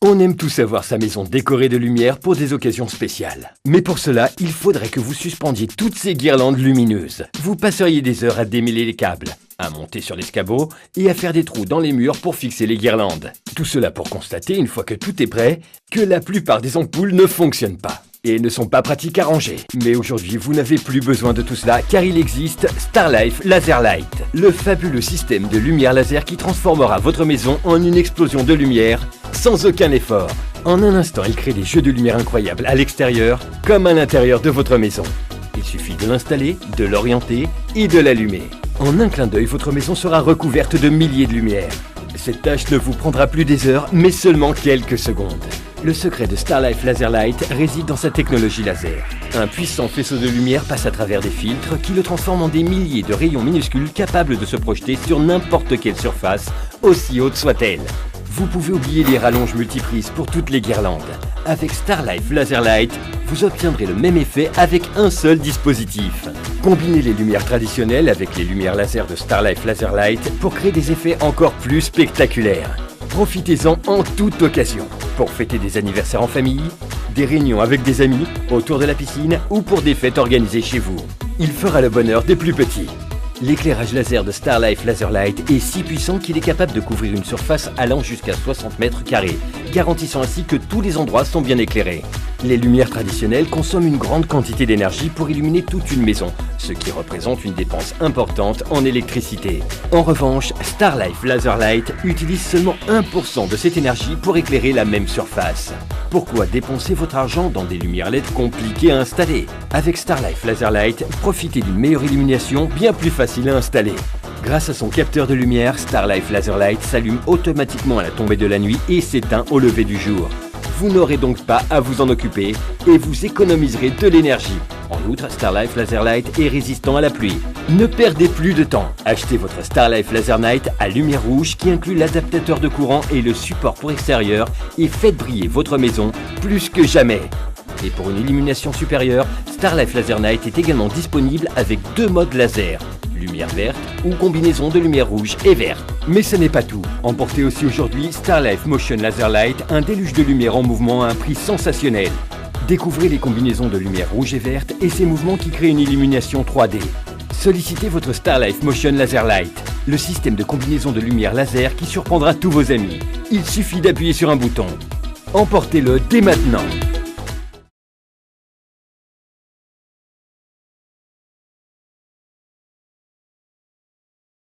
On aime tous avoir sa maison décorée de lumière pour des occasions spéciales. Mais pour cela, il faudrait que vous suspendiez toutes ces guirlandes lumineuses. Vous passeriez des heures à démêler les câbles, à monter sur l'escabeau et à faire des trous dans les murs pour fixer les guirlandes. Tout cela pour constater, une fois que tout est prêt, que la plupart des ampoules ne fonctionnent pas et ne sont pas pratiques à ranger. Mais aujourd'hui, vous n'avez plus besoin de tout cela car il existe Starlife Laser Light, le fabuleux système de lumière laser qui transformera votre maison en une explosion de lumière sans aucun effort. En un instant, il crée des jeux de lumière incroyables à l'extérieur comme à l'intérieur de votre maison. Il suffit de l'installer, de l'orienter et de l'allumer. En un clin d'œil, votre maison sera recouverte de milliers de lumières. Cette tâche ne vous prendra plus des heures, mais seulement quelques secondes. Le secret de Starlife Laser Light réside dans sa technologie laser. Un puissant faisceau de lumière passe à travers des filtres qui le transforment en des milliers de rayons minuscules capables de se projeter sur n'importe quelle surface, aussi haute soit-elle. Vous pouvez oublier les rallonges multiprises pour toutes les guirlandes. Avec Starlife Laser Light, vous obtiendrez le même effet avec un seul dispositif. Combinez les lumières traditionnelles avec les lumières laser de Starlife Laser Light pour créer des effets encore plus spectaculaires. Profitez-en en toute occasion, pour fêter des anniversaires en famille, des réunions avec des amis, autour de la piscine ou pour des fêtes organisées chez vous. Il fera le bonheur des plus petits. L'éclairage laser de Starlife Laser Light est si puissant qu'il est capable de couvrir une surface allant jusqu'à 60 mètres carrés, garantissant ainsi que tous les endroits sont bien éclairés. Les lumières traditionnelles consomment une grande quantité d'énergie pour illuminer toute une maison, ce qui représente une dépense importante en électricité. En revanche, Starlife Laser Light utilise seulement 1% de cette énergie pour éclairer la même surface. Pourquoi dépenser votre argent dans des lumières LED compliquées à installer? Avec Starlife Laser Light, profitez d'une meilleure illumination bien plus facile à installer. Grâce à son capteur de lumière, Starlife Laser Light s'allume automatiquement à la tombée de la nuit et s'éteint au lever du jour. Vous n'aurez donc pas à vous en occuper et vous économiserez de l'énergie. En outre, Starlife Laser Light est résistant à la pluie. Ne perdez plus de temps. Achetez votre Starlife Laser Light à lumière rouge qui inclut l'adaptateur de courant et le support pour extérieur et faites briller votre maison plus que jamais. Et pour une illumination supérieure, Starlife Laser Light est également disponible avec 2 modes laser, lumière verte ou combinaison de lumière rouge et verte. Mais ce n'est pas tout. Emportez aussi aujourd'hui Starlife Motion Laser Light, un déluge de lumière en mouvement à un prix sensationnel. Découvrez les combinaisons de lumière rouge et verte et ces mouvements qui créent une illumination 3D. Sollicitez votre Starlife Motion Laser Light, le système de combinaison de lumière laser qui surprendra tous vos amis. Il suffit d'appuyer sur un bouton. Emportez-le dès maintenant.